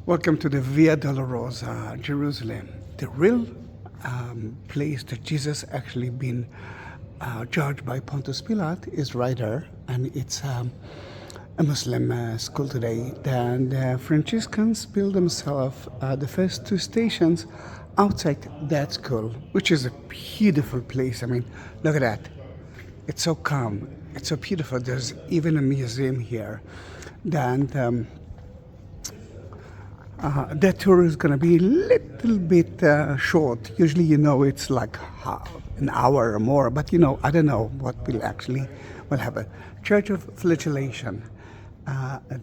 Welcome to the Via Dolorosa, Jerusalem, the real place that Jesus actually been judged by Pontius Pilate is right there, and it's a Muslim school today. And the Franciscans built themselves the first two stations outside that school, which is a beautiful place. I mean, look at that. It's so calm. It's so beautiful. There's even a museum here. And that tour is going to be a little bit short. Usually, it's like an hour or more, but I don't know what will happen. Church of Flagellation.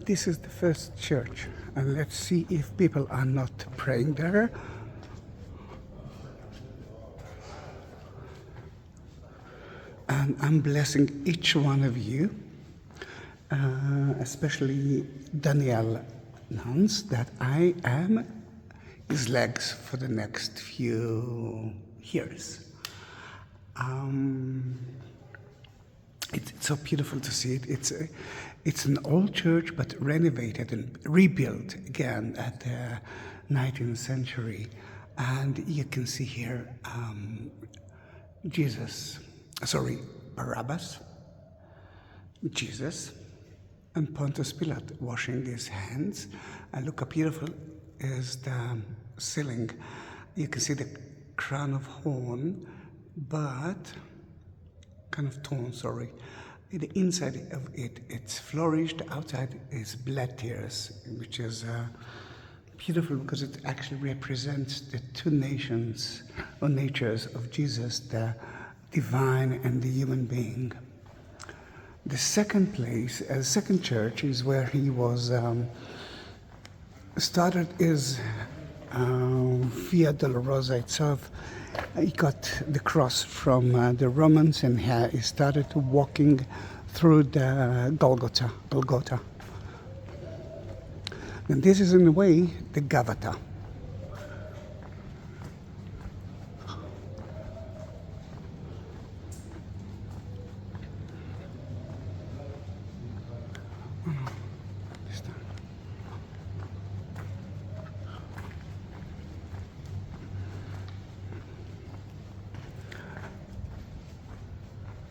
This is the first church, and let's see if people are not praying there. And I'm blessing each one of you, especially Daniel Nunes, that I am his legs for the next few years. It's so beautiful to see it. It's an old church, but renovated and rebuilt again at the 19th century. And you can see here Barabbas, Jesus, and Pontius Pilate washing his hands. And look how beautiful is the ceiling. You can see the crown of horn, but kind of torn, The inside of it's flourished. Outside is blood tears, which is beautiful because it actually represents the two nations or natures of Jesus, the divine and the human being. The second place, second church, is where he was started his Via Dolorosa itself. He got the cross from the Romans, and he started walking through the Golgotha. And this is in a way the Gavata.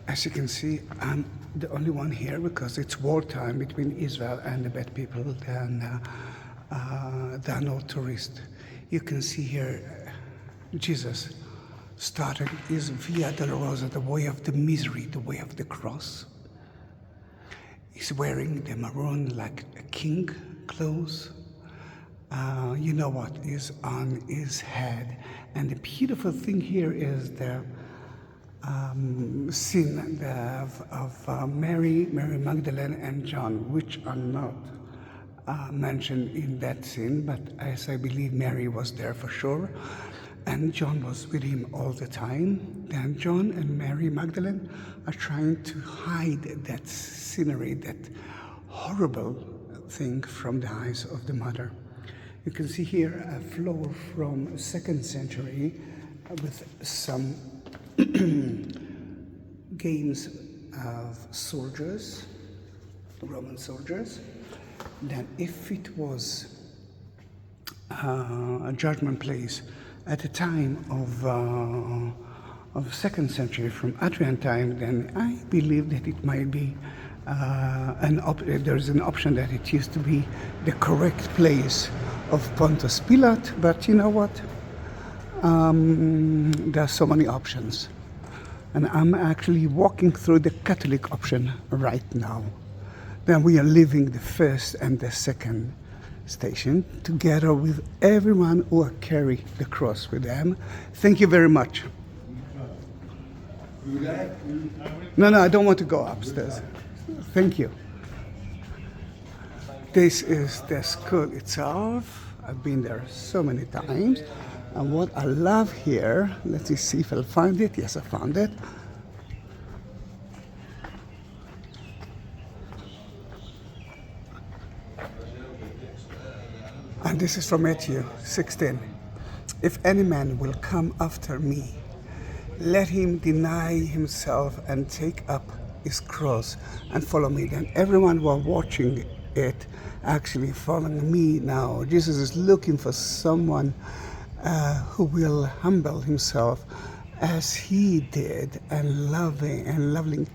As you can see, I'm the only one here because it's wartime between Israel and the bad people. There are no tourists. You can see here Jesus started his Via Dolorosa, the way of the misery, the way of the cross. He's wearing the maroon like a king clothes. You know what is on his head. And the beautiful thing here is the sin of Mary Magdalene and John, which are not mentioned in that sin, but as I believe Mary was there for sure, and John was with him all the time. Then John and Mary Magdalene are trying to hide that scenery, that horrible thing from the eyes of the mother. You can see here a flower from 2nd century with some games of soldiers, Roman soldiers. Then if it was a judgment place at the time of 2nd century, from Adrian time, then I believe that it might be there's an option that it used to be the correct place of Pontius Pilate, but you know what? There are so many options, and I'm actually walking through the Catholic option right now. Then we are leaving the first and the second station together with everyone who carry the cross with them. Thank you very much. No, I don't want to go upstairs. Thank you. This is the school itself. I've been there so many times. And what I love here, let me see if I'll find it. Yes, I found it. And this is from Matthew 16. If any man will come after me, let him deny himself and take up his cross and follow me. Then everyone who are watching it actually following me now. Jesus is looking for someone who will humble himself as he did and loving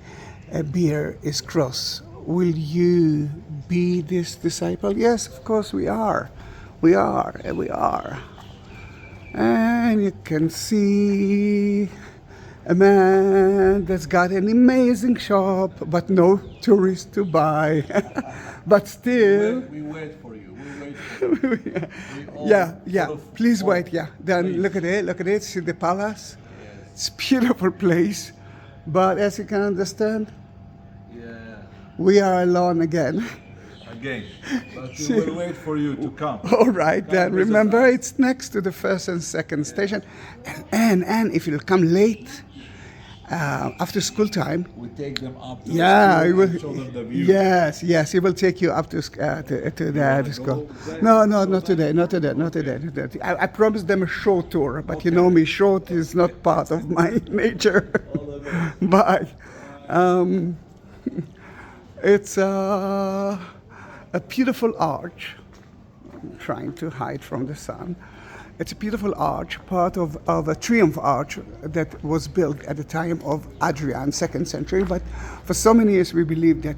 bear his cross. Will you be this disciple? Yes, of course we are. We are. And you can see a man that's got an amazing shop, but no tourists to buy. But still... We wait for you. Yeah. Please wait, yeah. Then please. Look at it. See the palace? Yes. It's a beautiful place. But as you can understand, we are alone again. But we will wait for you to come. All right, then remember it's next to the first and second station. And if you'll come late, after school time, we take them up to school and show them the view. Yes, he will take you up to the school. No, not today. I promised them a short tour, but okay. You know me, short is not part of my nature. But it's a beautiful arch. I'm trying to hide from the sun. It's a beautiful arch, part of a triumph arch that was built at the time of Adrian, 2nd century. But for so many years we believe that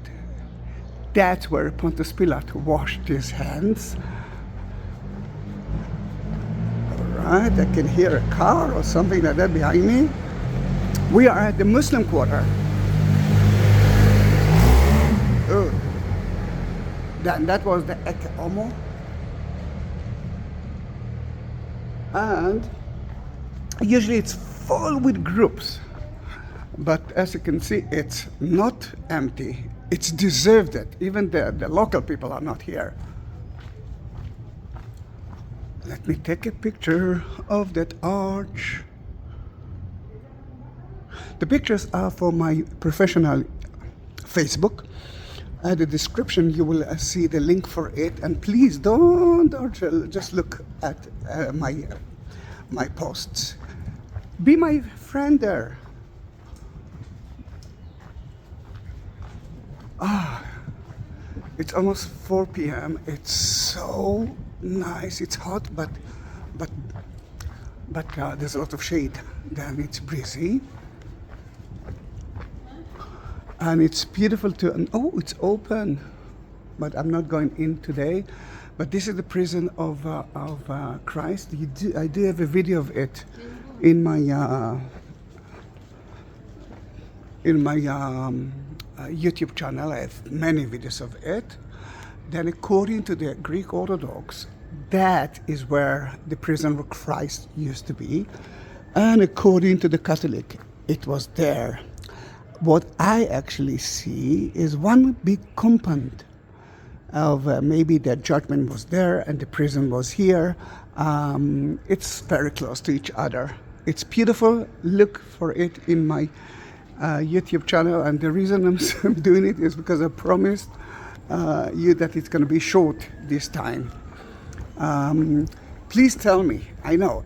that's where Pontius Pilate washed his hands. All right, I can hear a car or something like that behind me. We are at the Muslim quarter. Oh. That was the Ecce Homo. And usually it's full with groups, but as you can see, it's not empty. It's deserted. Even the local people are not here. Let me take a picture of that arch. The pictures are for my professional Facebook. At the description you will see the link for it, and please don't just look at my posts. Be my friend there. It's almost 4 p.m. It's so nice. It's hot, but there's a lot of shade. Then it's breezy. And it's beautiful too. And it's open, but I'm not going in today. But this is the prison of Christ. I do have a video of it in my YouTube channel. I have many videos of it. Then, according to the Greek Orthodox, that is where the prison of Christ used to be, and according to the Catholic, it was there. What I actually see is one big compound of maybe the judgment was there and the prison was here. It's very close to each other. It's beautiful. Look for it in my YouTube channel, and the reason I'm doing it is because I promised you that it's going to be short this time. Please tell me. I know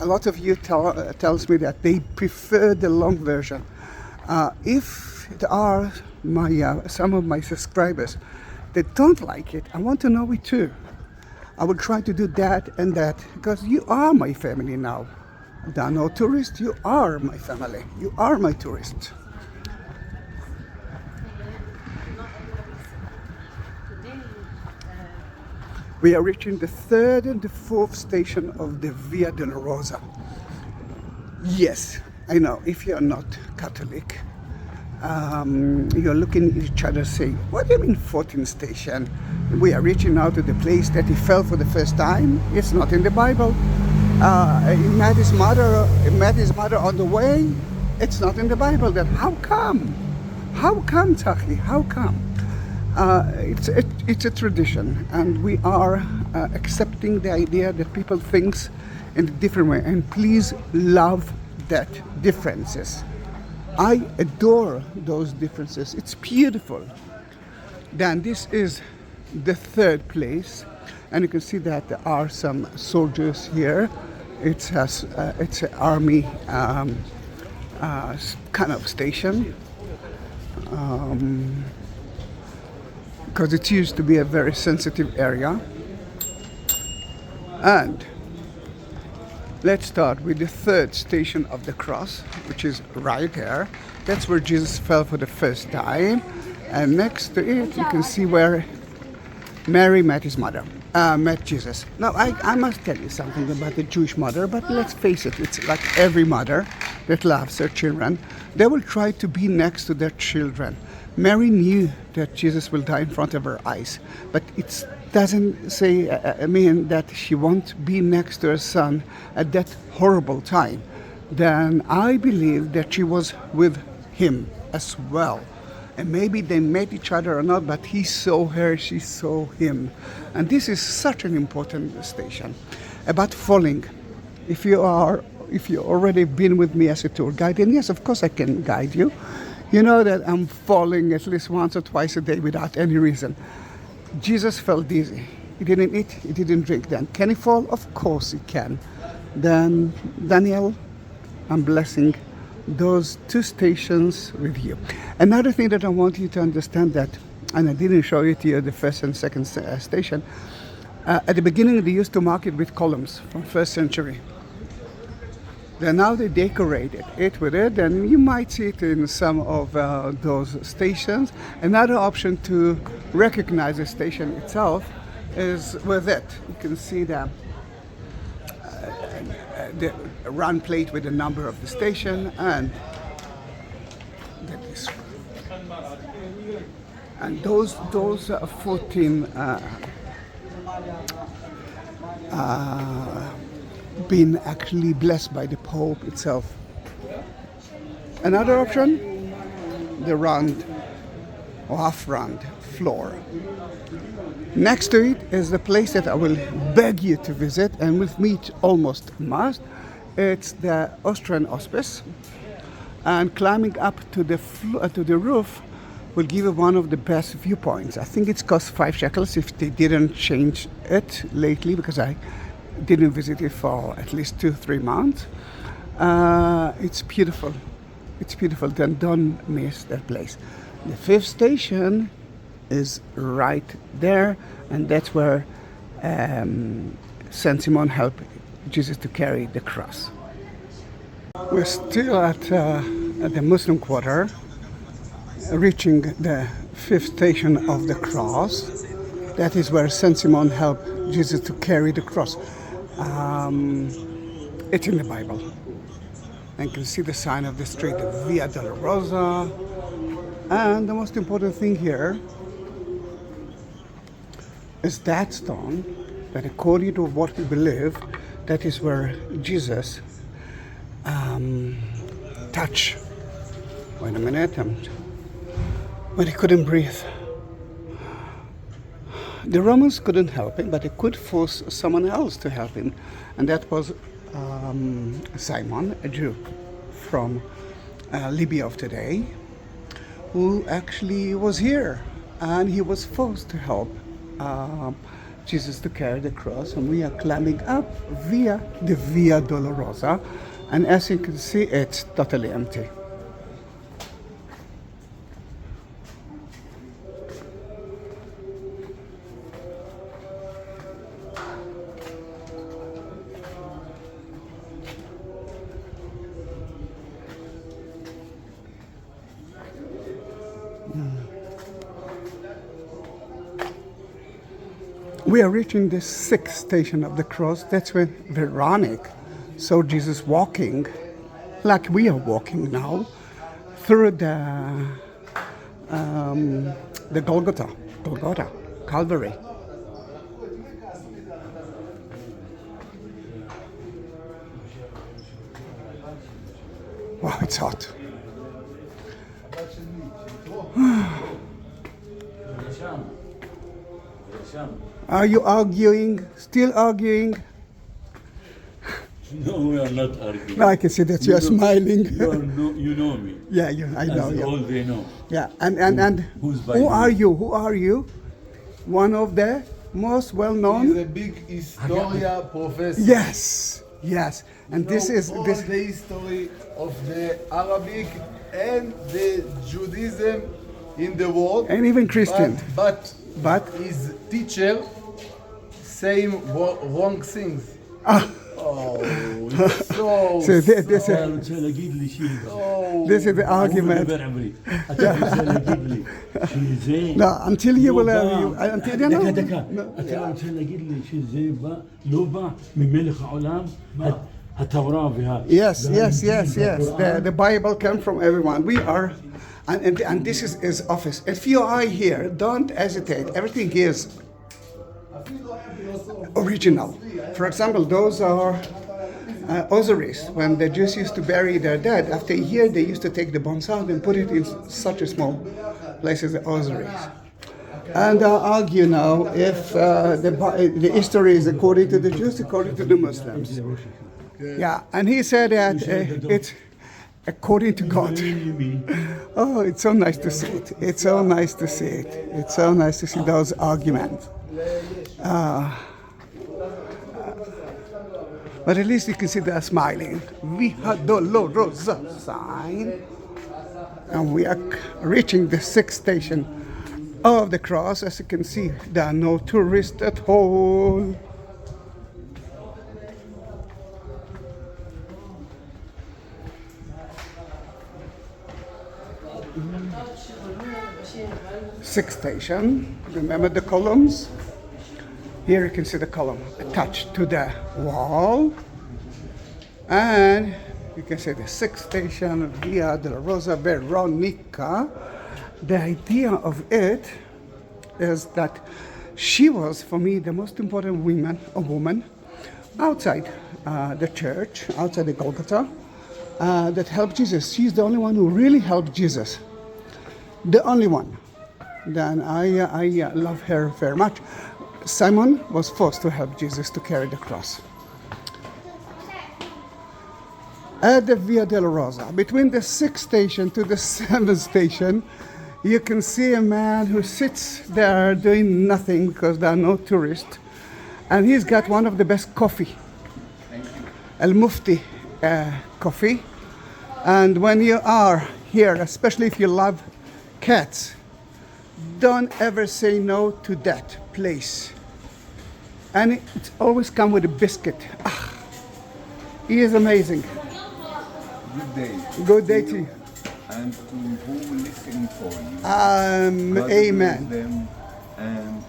a lot of you tells me that they prefer the long version. If there are some of my subscribers that don't like it, I want to know it too. I will try to do that and that, because you are my family now. There are no tourists. You are my family. You are my tourists. We are reaching the 3rd and the 4th station of the Via Dolorosa. Yes, I know, if you're not Catholic, you're looking at each other saying, what do you mean 14th station? We are reaching out to the place that he fell for the first time. It's not in the Bible. He met his mother on the way. It's not in the Bible. Then how come? How come, Zahi? How come? It's a tradition, and we are accepting the idea that people think in a different way. And please love that differences. I adore those differences. It's beautiful. Then this is the 3rd place, and you can see that there are some soldiers here. It's an army kind of station. because it used to be a very sensitive area. And let's start with the third station of the cross, which is right there. That's where Jesus fell for the first time. And next to it, you can see where Mary met his mother, met Jesus. Now, I must tell you something about the Jewish mother, but let's face it, it's like every mother that loves her children. They will try to be next to their children. Mary knew that Jesus will die in front of her eyes, but it doesn't say, mean that she won't be next to her son at that horrible time. Then I believe that she was with him as well. And maybe they met each other or not, but he saw her, she saw him. And this is such an important station. About falling, if you already been with me as a tour guide, and yes, of course I can guide you. You know that I'm falling at least once or twice a day without any reason. Jesus felt dizzy. He didn't eat, he didn't drink then. Can he fall? Of course he can. Then, Daniel, I'm blessing those two stations with you. Another thing that I want you to understand that, and I didn't show it to you, the first and second station, at the beginning they used to mark it with columns from 1st century. Then now they decorated it with it, and you might see it in some of those stations. Another option to recognize the station itself is with it. You can see the round plate with the number of the station, and this. And those 14 been actually blessed by the Pope itself. Another option, the round or half round floor. Next to it is the place that I will beg you to visit, and with me it almost must. It's the Austrian Hospice, and climbing up to the roof will give you one of the best viewpoints. I think it's cost 5 shekels if they didn't change it lately, because I didn't visit it for at least 2-3 months. It's beautiful. It's beautiful. Then don't miss that place. The 5th station is right there, and that's where Saint Simon helped Jesus to carry the cross. We're still at the Muslim quarter, reaching the 5th station of the cross. That is where Saint Simon helped Jesus to carry the cross. It's in the Bible. And you can see the sign of the street, Via Dolorosa. And the most important thing here is that stone, that according to what we believe, that is where Jesus touched. Wait a minute, when he couldn't breathe. The Romans couldn't help him, but they could force someone else to help him, and that was Simon, a Jew from Libya of today, who actually was here, and he was forced to help Jesus to carry the cross. And we are climbing up via the Via Dolorosa, and as you can see, it's totally empty. We are reaching the 6th station of the cross. That's when Veronica saw Jesus walking, like we are walking now, through the Golgotha, Calvary. Wow, it's hot. Are you arguing? Still arguing? No, we are not arguing. No, I can see that you are smiling. You know me. Yeah, I know. That's Yeah. all they know. Yeah, and who are you? Who are you? One of the most He's well-known. a big historia professor. Yes, and this is all this. the history of the Arabic and the Judaism in the world. And even Christian. But But his teacher saying wrong things. Oh, it's so so this אתה רוצה להגיד לי is the argument. אתה רוצה להגיד לי שזה... No, until you will until you know. דקה. אתה רוצה להגיד לי שזה לא בא ממלך העולם? התורה וה... Yes. The Bible came from everyone. We are, and this is his office. If you are here, don't hesitate. Everything is original. For example, those are ossuaries. When the Jews used to bury their dead, after a year they used to take the bones out and put it in such a small place as the ossuaries. And I'll argue now if the history is according to the Jews, according to the Muslims. Yeah, and he said that it's according to God. Oh, it's so nice to see it. It's so nice to see it. It's so nice to see those arguments. But at least you can see they're smiling. Via Dolorosa sign. And we are reaching the 6th station of the cross. As you can see, there are no tourists at all. Sixth station. Remember the columns? Here you can see the column attached to the wall. And you can see the 6th station, Via Dolorosa Veronica. The idea of it is that she was, for me, the most important woman outside the church, outside the Golgotha, that helped Jesus. She's the only one who really helped Jesus. The only one. Then I love her very much. Simon was forced to help Jesus to carry the cross. At the Via Dolorosa, between the 6th station to the 7th station, you can see a man who sits there doing nothing because there are no tourists. And he's got one of the best coffee. El Mufti coffee. And when you are here, especially if you love cats, don't ever say no to that place. And it always comes with a biscuit. He is amazing. Good day. Good day to you. And to who listen for you. God Amen. bless them, and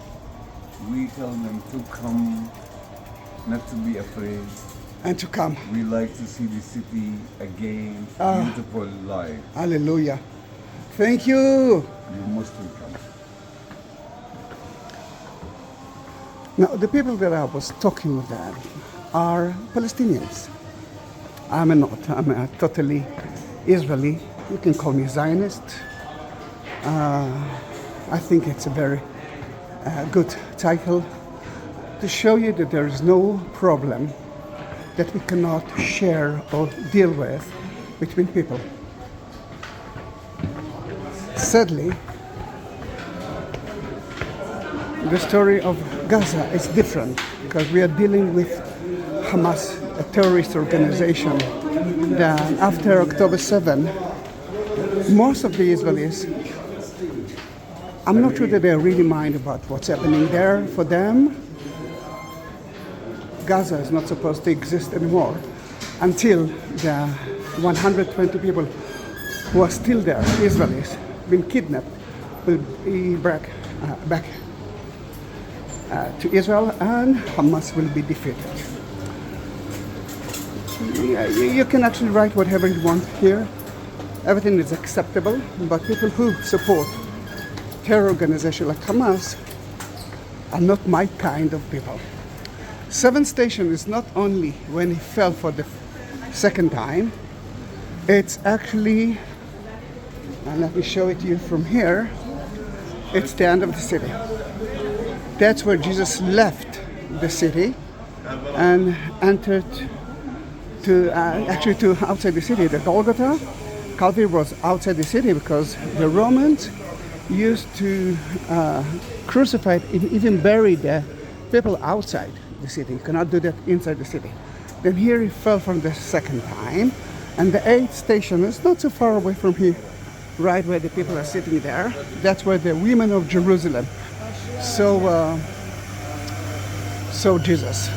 we tell them to come, not to be afraid. And to come. We like to see the city again, beautiful life. Hallelujah. Thank you. You must come. Now, the people that I was talking with them are Palestinians. I'm not. I'm a totally Israeli. You can call me Zionist. I think it's a very good title to show you that there is no problem that we cannot share or deal with between people. Sadly, the story of Gaza is different because we are dealing with Hamas, a terrorist organization. Then after October 7, most of the Israelis, I'm not sure that they really mind about what's happening there. For them, Gaza is not supposed to exist anymore until the 120 people who are still there, Israelis, been kidnapped, will be back to Israel, and Hamas will be defeated. You can actually write whatever you want here. Everything is acceptable, but people who support terror organizations like Hamas are not my kind of people. 7th station is not only when he fell for the second time, it's actually, and let me show it to you from here, it's the end of the city. That's where Jesus left the city and entered to outside the city. The Golgotha, Calvary was outside the city because the Romans used to crucify and even bury the people outside the city. You cannot do that inside the city. Then here he fell from the second time, and the 8th station is not so far away from here, right where the people are sitting there. That's where the women of Jerusalem So Jesus.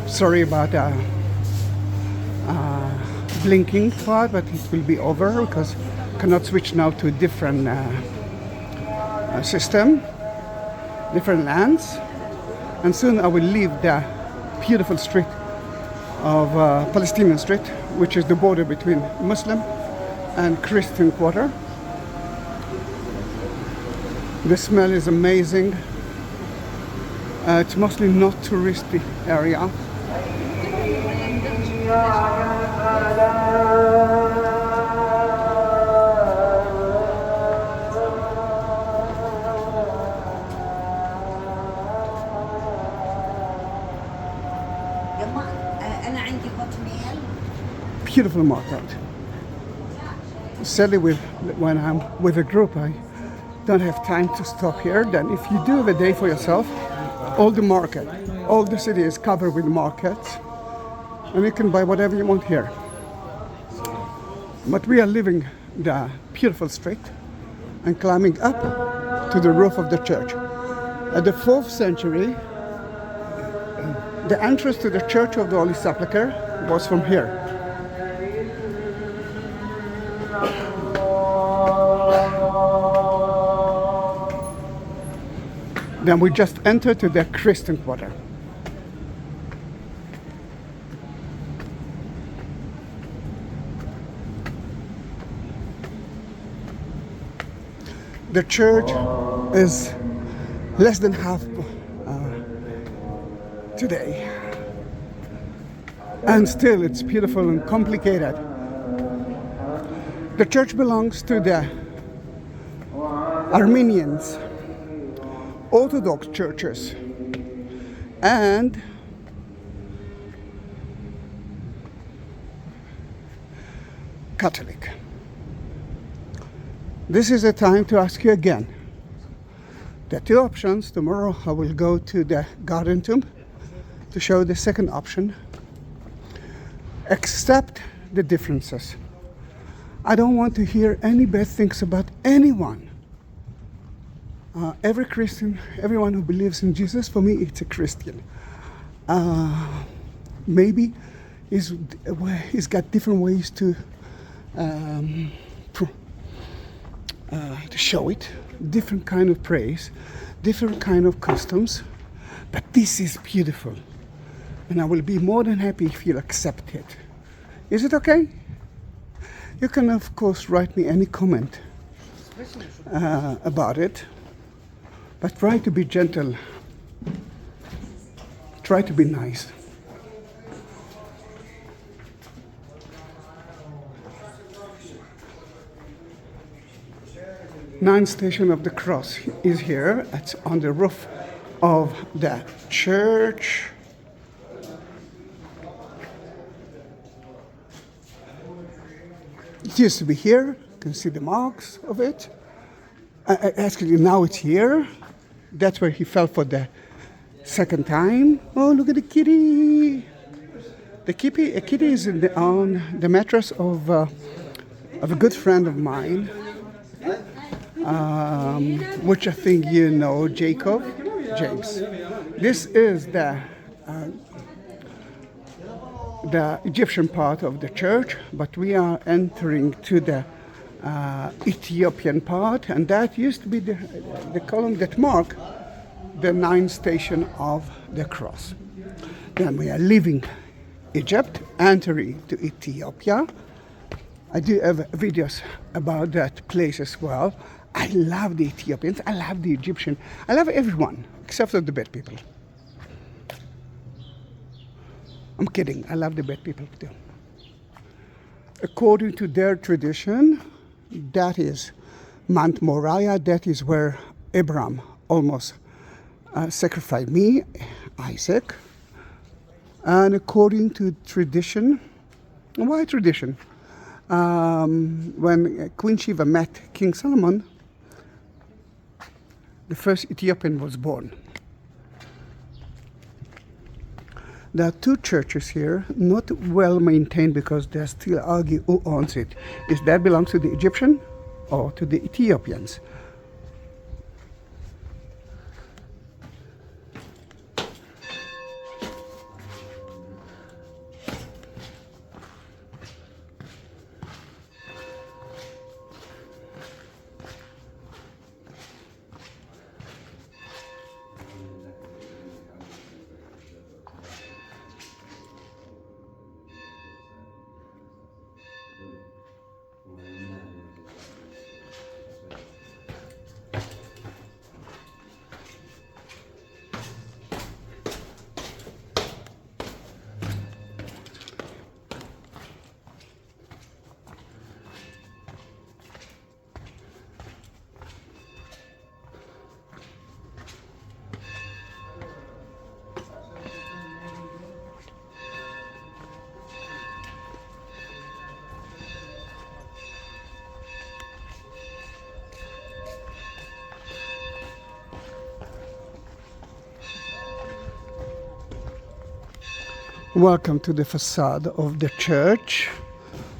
Sorry about blinking part, but it will be over because I cannot switch now to a different system, different lands, and soon I will leave the beautiful street of Palestinian street, which is the border between Muslim and Christian quarter. The smell is amazing. It's mostly not touristy area. Beautiful market. Sadly, when I'm with a group, I don't have time to stop here. Then if you do have a day for yourself, all the city is covered with markets, and you can buy whatever you want here. But we are leaving the beautiful street and climbing up to the roof of the church. At the 4th century, the entrance to the Church of the Holy Sepulcher was from here. Then we just entered to the Christian quarter. The church is less than half today. And still it's beautiful and complicated. The church belongs to the Armenians, Orthodox churches, and Catholic. This is a time to ask you again. There are two options. Tomorrow I will go to the Garden Tomb to show the second option. Accept the differences. I don't want to hear any bad things about anyone. Every Christian, everyone who believes in Jesus, for me, it's a Christian. Maybe he's got different ways to show it, different kind of praise, different kind of customs, but this is beautiful, and I will be more than happy if you accept it. Is it okay? You can, of course, write me any comment about it. But try to be gentle. Try to be nice. Ninth station of the cross is here. It's on the roof of the church. It used to be here. You can see the marks of it. Actually, now it's here. That's where he fell for the second time. Oh, look at the kitty! The kitty is on the mattress of a good friend of mine, which I think you know, James. This is the Egyptian part of the church, but we are entering to the Ethiopian part, and that used to be the column that mark the ninth station of the cross. Then we are leaving Egypt, entering to Ethiopia. I do have videos about that place as well. I love the Ethiopians, I love the Egyptian, I love everyone except for the bad people. I'm kidding, I love the bad people too. According to their tradition, that is Mount Moriah, that is where Abraham almost sacrificed me, Isaac. And according to tradition, why tradition? When Queen Sheba met King Solomon, the first Ethiopian was born. There are two churches here, not well maintained because they still argue who owns it. Is that belongs to the Egyptian or to the Ethiopians? Welcome to the facade of the church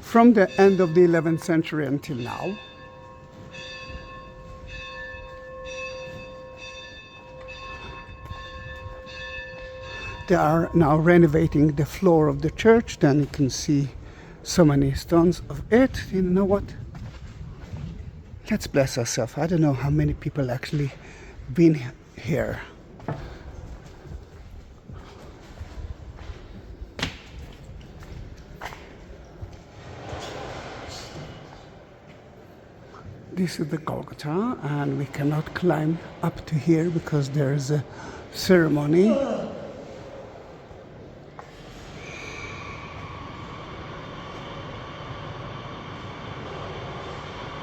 from the end of the 11th century until now. They are now renovating the floor of the church. Then you can see so many stones of it. You know what? Let's bless ourselves. I don't know how many people actually been here. This is the Golgotha, and we cannot climb up to here because there is a ceremony.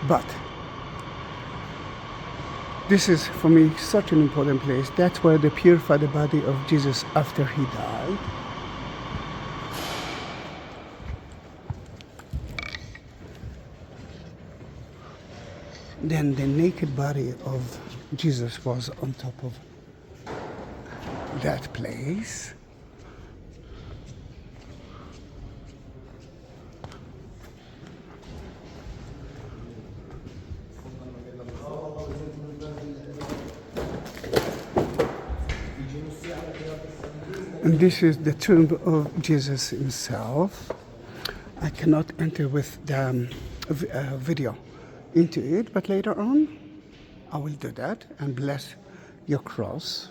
But this is, for me, such an important place. That's where they purified the body of Jesus after he died. Then the naked body of Jesus was on top of that place. And this is the tomb of Jesus himself. I cannot enter with the video into it, but later on I will do that and bless your cross.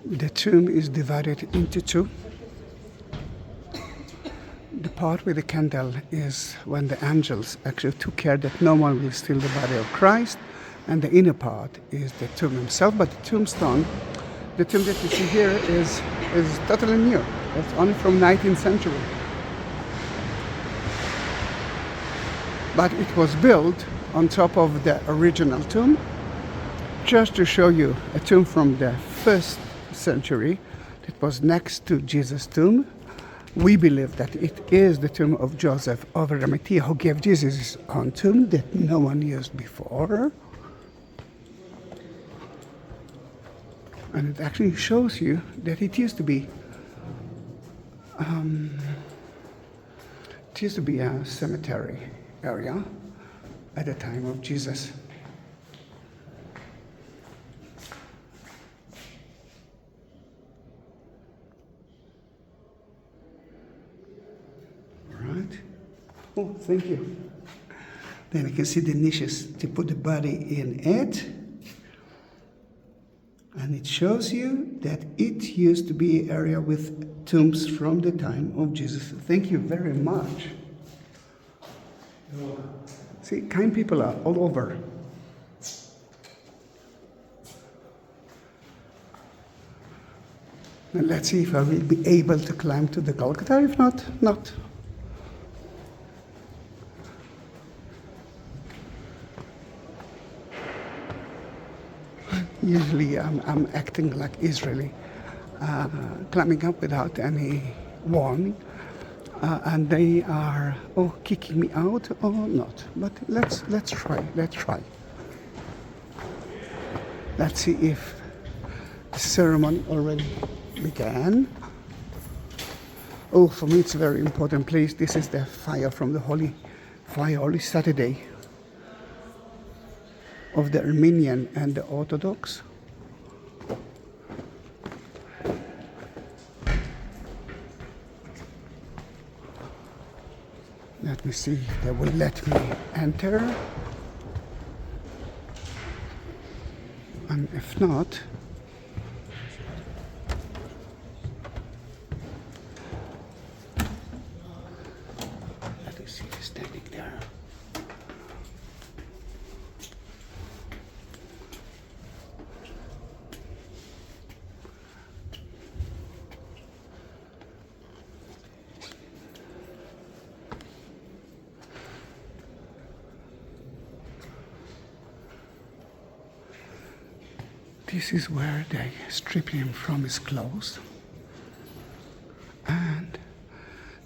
The tomb is divided into two. The part with the candle is when the angels actually took care that no one will steal the body of Christ, and the inner part is the tomb himself. But the tombstone, the tomb that you see here is totally new. It's only from 19th century. But it was built on top of the original tomb, just to show you a tomb from the 1st century that was next to Jesus' tomb. We believe that it is the tomb of Joseph of Arimathea, who gave Jesus his own tomb that no one used before. And it actually shows you that it used to be a cemetery area at the time of Jesus. Right? Oh, thank you. Then you can see the niches to put the body in it. And it shows you that it used to be an area with tombs from the time of Jesus. Thank you very much. See, kind people are all over. And let's see if I will be able to climb to the Golgotha. If not, not. Usually I'm acting like Israeli, climbing up without any warning, and they are kicking me out or not. But let's try. Let's see if the ceremony already began. Oh, for me it's a very important place. This is the fire from the Holy Saturday of the Armenian and the Orthodox. Let me see if they will let me enter. And if not, let me see who's standing there. This is where they strip him from his clothes, and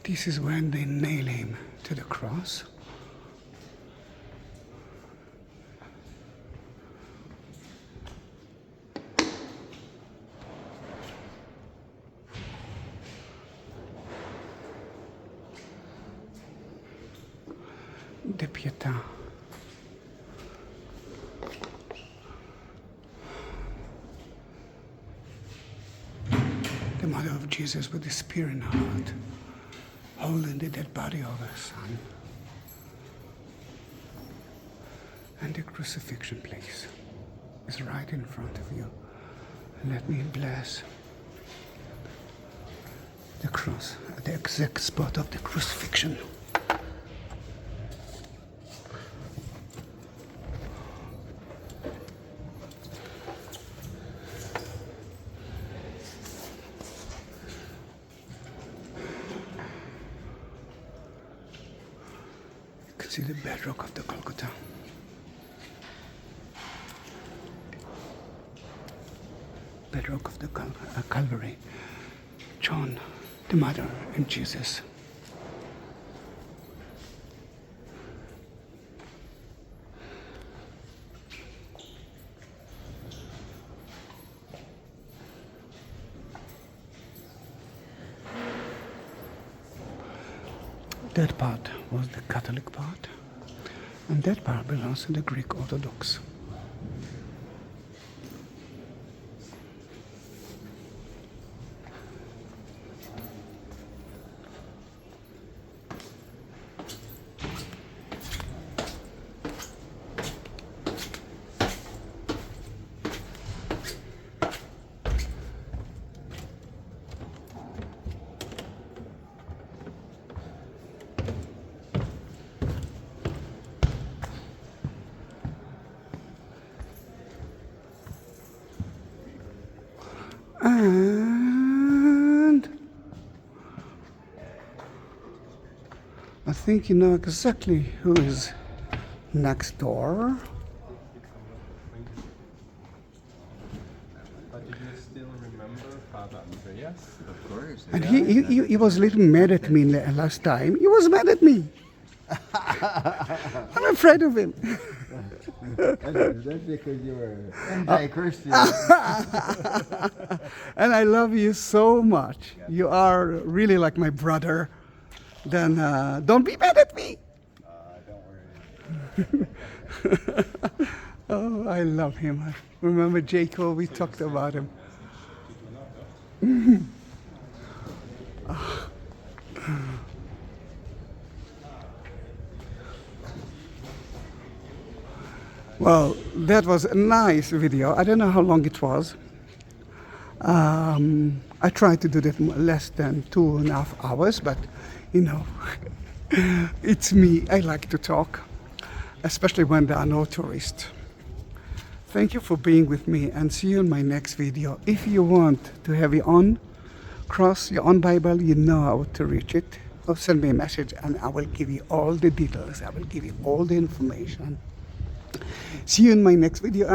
this is when they nail him to the cross. de Pietà. The mother of Jesus with the spear in her heart, holding the dead body of her son. And the crucifixion place is right in front of you. Let me bless the cross at the exact spot of the crucifixion. You can see the bedrock of the Golgotha. Bedrock of the Calvary. John, the mother, and Jesus. That part was the Catholic part, and that part belongs to the Greek Orthodox. And I think you know exactly who is next door. But do you still remember Father Andreas? Of course. And he was a little mad at me last time. He was mad at me. I'm afraid of him. That's because you were anti-Christian. And I love you so much. You are really like my brother. Then don't be mad at me. Don't worry. Oh, I love him. I remember Jacob, we talked about him. Well, that was a nice video. I don't know how long it was. I tried to do that less than 2.5 hours, but you know, it's me. I like to talk, especially when there are no tourists. Thank you for being with me, and see you in my next video. If you want to have your own cross, your own Bible, you know how to reach it. Or send me a message and I will give you all the details. I will give you all the information. See you in my next video.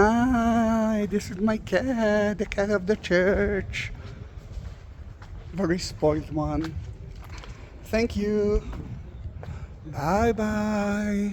This is my cat, the cat of the church. Very spoiled one. Thank you. Bye bye.